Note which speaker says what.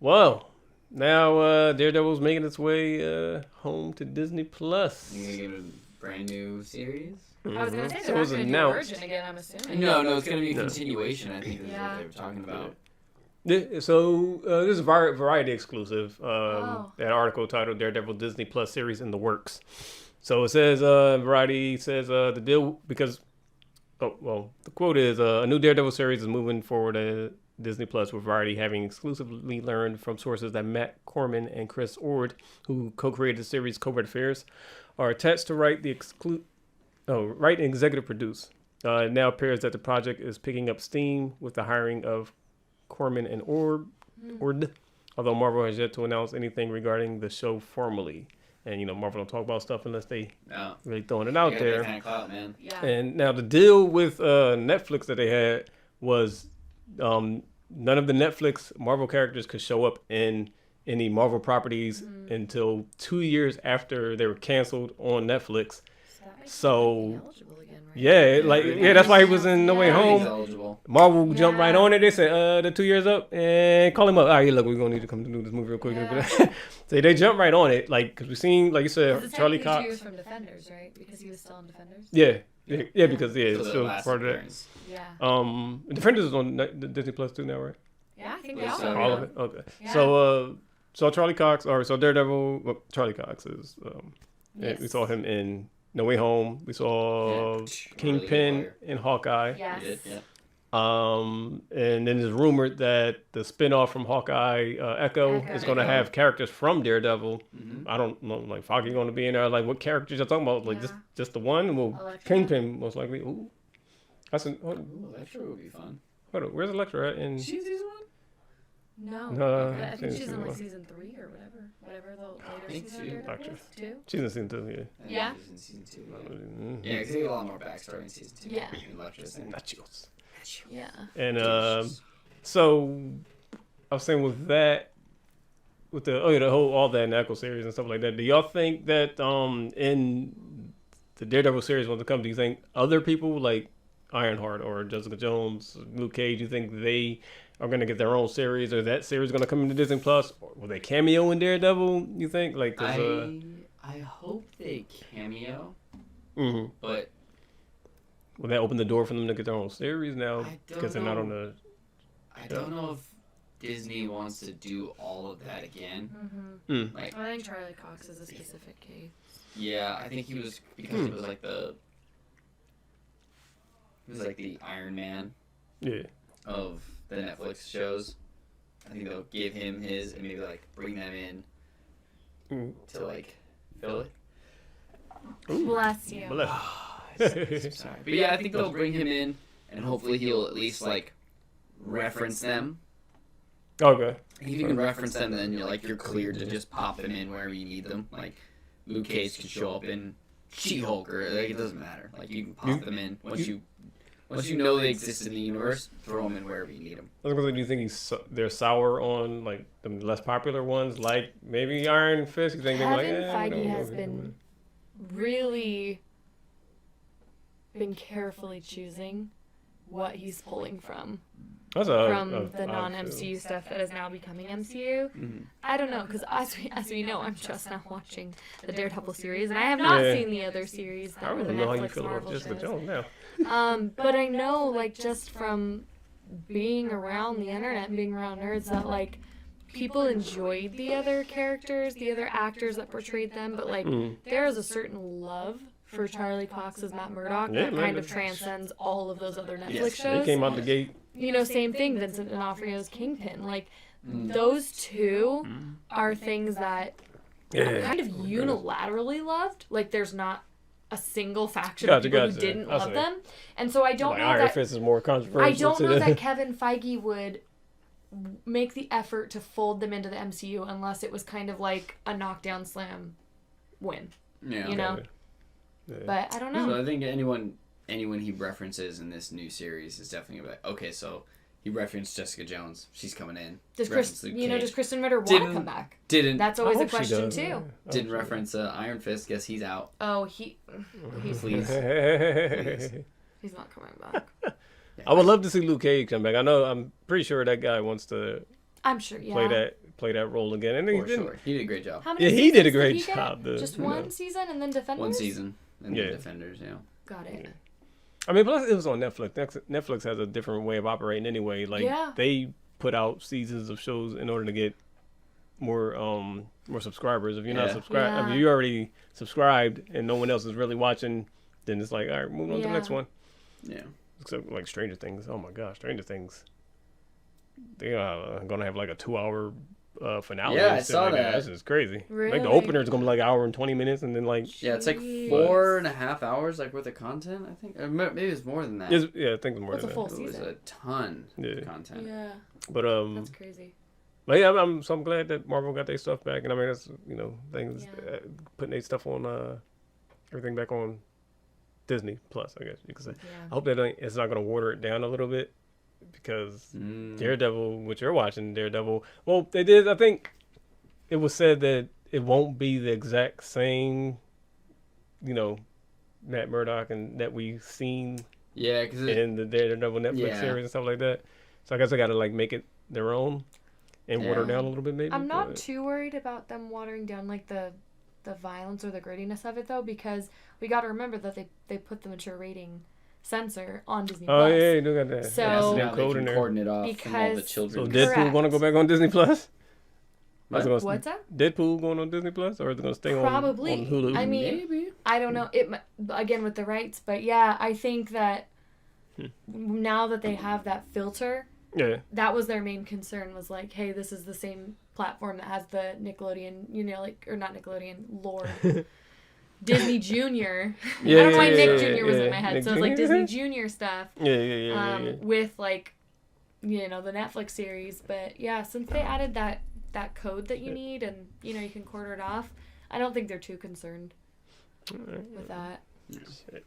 Speaker 1: Well, now Daredevil's making its way home to Disney Plus.
Speaker 2: You gonna give it a brand new series?
Speaker 3: I was gonna say
Speaker 1: So
Speaker 3: they're
Speaker 1: it was
Speaker 3: not gonna do
Speaker 1: announced.
Speaker 3: Origin again. I'm assuming.
Speaker 2: No, it's gonna be a continuation. I think is what they were talking about.
Speaker 1: Yeah, so this is Variety exclusive.
Speaker 3: Oh.
Speaker 1: That article titled "Daredevil Disney Plus series in the works." So it says Variety says the deal because the quote is a new Daredevil series is moving forward at Disney Plus, with Variety having exclusively learned from sources that Matt Corman and Chris Ord, who co-created the series Covert Affairs, are attached to write and executive produce. It now appears that the project is picking up steam with the hiring of Corman and Ord, although Marvel has yet to announce anything regarding the show formally. And, Marvel don't talk about stuff unless they really throwing it out there.
Speaker 2: Kind of clout, man.
Speaker 3: Yeah.
Speaker 1: And now the deal with Netflix that they had was none of the Netflix Marvel characters could show up in any Marvel properties until 2 years after they were canceled on Netflix. So that's why he was in No Way Home. Marvel jumped right on it. They said the 2 years up and call him up. All right, look, we're gonna need to come to do this movie real quick.
Speaker 3: Yeah.
Speaker 1: So they jumped right on it, because we seen, like you said, Charlie Cox.
Speaker 3: He was from Defenders, right? Because he was still in Defenders.
Speaker 1: Yeah, because it's still part of that.
Speaker 3: Yeah.
Speaker 1: Defenders is on Disney Plus too now, right?
Speaker 3: Yeah, I think they
Speaker 1: All of it. Okay.
Speaker 3: Yeah.
Speaker 1: So Charlie Cox, so Daredevil. Well, Charlie Cox is.
Speaker 3: Yes.
Speaker 1: We saw him in No Way Home. We saw Kingpin in Hawkeye.
Speaker 3: Yes.
Speaker 2: Yeah.
Speaker 1: And then there's rumored that the spinoff from Hawkeye, Echo, is going to have characters from Daredevil.
Speaker 2: Mm-hmm.
Speaker 1: I don't know, like Foggy going to be in there. Like, what characters you're talking about? Like, just the one? Well,
Speaker 3: Elektra.
Speaker 1: Kingpin most likely. Ooh, that's an.
Speaker 2: Elektra would be fun.
Speaker 1: Hold on, where's Elektra at? In
Speaker 2: She's season 1?
Speaker 3: No. I think she's
Speaker 1: season
Speaker 3: in like
Speaker 1: one.
Speaker 3: season 3 or whatever the
Speaker 2: I
Speaker 3: later
Speaker 2: think
Speaker 3: season
Speaker 2: two.
Speaker 3: of Daredevil is. 2?
Speaker 1: She's in season 2, yeah.
Speaker 3: Yeah.
Speaker 2: She's in season 2.
Speaker 1: Mm-hmm.
Speaker 2: Yeah, because they get a lot more backstory in season 2.
Speaker 3: Yeah.
Speaker 2: Electra's in.
Speaker 1: Nachos.
Speaker 3: Yeah.
Speaker 1: And so I was saying with that, with the all that and Echo series and stuff like that. Do y'all think that in the Daredevil series when it comes, do you think other people like Ironheart or Jessica Jones, Luke Cage, you think they are going to get their own series, or that series going to come into Disney Plus? Or will they cameo in Daredevil? You think
Speaker 2: I hope they cameo, but
Speaker 1: will that open the door for them to get their own series now because they're not on the?
Speaker 2: I don't know if Disney wants to do all of that again.
Speaker 3: Mm-hmm.
Speaker 2: Like,
Speaker 3: I think Charlie Cox is a specific case.
Speaker 2: yeah, I think he was because he was like the Iron Man of the Netflix shows. I think they'll give him his and maybe like bring them in to like fill it.
Speaker 3: Bless you.
Speaker 2: Sorry. But yeah, I think they'll bring him in and hopefully he'll at least like reference them.
Speaker 1: Okay.
Speaker 2: If you can reference them, then you're cleared to just pop them in wherever you need them. Like Luke Cage could show up in She-Hulk or like it doesn't matter. Like you can pop them in once you know they exist in the universe. Throw them in wherever you need them.
Speaker 1: I was gonna say, do you think they're sour on like the less popular ones, like maybe Iron Fist? You think they're like,
Speaker 3: Feige has been really carefully choosing what he's pulling from the non-MCU stuff that is now becoming MCU.
Speaker 2: Mm-hmm.
Speaker 3: I don't know, because as we know, I'm just now watching the Daredevil series, and I have not seen the other series that
Speaker 1: I
Speaker 3: were the
Speaker 1: don't know how you
Speaker 3: Netflix
Speaker 1: feel
Speaker 3: Marvel
Speaker 1: about Jessica
Speaker 3: shows.
Speaker 1: Jones now.
Speaker 3: But I know, like, just from being around the internet and being around nerds, that, like, people enjoyed the other characters, the other actors that portrayed them, but, like, there is a certain love for Charlie Cox's Matt Murdock that kind of transcends all of those other Netflix shows.
Speaker 1: He came out the gate.
Speaker 3: Same thing, Vincent D'Onofrio's Kingpin. Like, those two are things that are kind of unilaterally loved. Like, there's not a single faction of people who didn't love them. And so I don't know
Speaker 1: Iron Fist is more controversial.
Speaker 3: I don't know that Kevin Feige would make the effort to fold them into the MCU unless it was kind of like a knockdown slam win.
Speaker 2: Yeah.
Speaker 1: Yeah.
Speaker 3: But I don't know.
Speaker 2: So I think anyone he references in this new series is definitely gonna be like, okay, so he referenced Jessica Jones. She's coming in.
Speaker 3: Does Kristen Ritter want to come back?
Speaker 2: Didn't.
Speaker 3: That's always a question too.
Speaker 2: Didn't reference Iron Fist. Guess he's out.
Speaker 3: Oh, he's
Speaker 2: Please.
Speaker 3: he's not coming back.
Speaker 1: I would love to see Luke Cage come back. I'm pretty sure that guy wants to
Speaker 3: I'm sure. Yeah.
Speaker 1: play that role again. And
Speaker 2: For sure. He did a great job.
Speaker 3: How many
Speaker 1: yeah, he
Speaker 3: seasons
Speaker 1: did a great
Speaker 3: he get?
Speaker 1: job.
Speaker 3: Just one season and then Defenders.
Speaker 2: One season and
Speaker 1: Yeah.
Speaker 2: then Defenders. Yeah.
Speaker 3: Got it.
Speaker 1: I mean, plus it was on Netflix. Netflix has a different way of operating anyway. Like they put out seasons of shows in order to get more subscribers. If you're not subscribed, I mean, you already subscribed and no one else is really watching, then it's like, all right, move on to the next one.
Speaker 2: Yeah.
Speaker 1: Except like Stranger Things. Oh my gosh, Stranger Things. They are gonna have like a 2-hour finale.
Speaker 2: Yeah, I saw that.
Speaker 1: This is crazy.
Speaker 3: Really?
Speaker 1: Like the opener is gonna be like an hour and 20 minutes, and then like
Speaker 2: it's like 4.5 hours like worth of content. I think maybe it's more than that.
Speaker 1: I think it's more than
Speaker 3: That's a full
Speaker 1: that.
Speaker 2: It was
Speaker 3: season.
Speaker 2: a ton of content.
Speaker 3: Yeah.
Speaker 1: But
Speaker 3: That's crazy.
Speaker 1: But yeah, I'm glad that Marvel got their stuff back, and I mean that's things putting their stuff on everything back on Disney Plus, I guess you could say.
Speaker 3: Yeah.
Speaker 1: I hope that it's not gonna water it down a little bit, because Daredevil, which you're watching, Daredevil. Well, they did. I think it was said that it won't be the exact same, Matt Murdock and that we've seen.
Speaker 2: Yeah, because
Speaker 1: in the Daredevil Netflix series and stuff like that. So I guess I got to like make it their own and water down a little bit, maybe.
Speaker 3: I'm not too worried about them watering down like the violence or the grittiness of it though, because we got to remember that they put the mature rating censor on Disney Plus.
Speaker 1: Oh yeah, you do got that.
Speaker 3: So
Speaker 2: now they can cordon it off from all the
Speaker 3: because-
Speaker 2: children.
Speaker 1: So Deadpool going to go back on Disney Plus?
Speaker 3: What's that?
Speaker 1: Deadpool going on Disney Plus, or is it going to stay
Speaker 3: Probably.
Speaker 1: on Hulu?
Speaker 3: I mean,
Speaker 2: Maybe.
Speaker 3: I don't know. It again with the rights, but yeah, I think that now that they have that filter, that was their main concern. Was like, hey, this is the same platform that has the Nickelodeon, or not Nickelodeon, Lord. Disney Junior. I don't know why Nick Jr. was in my head,
Speaker 1: Nick
Speaker 3: so it's like
Speaker 1: Jr.
Speaker 3: Disney Junior stuff.
Speaker 1: Yeah.
Speaker 3: With like, the Netflix series, but yeah, since they added that code that you need and you can quarter it off, I don't think they're too concerned with that.
Speaker 1: Shit.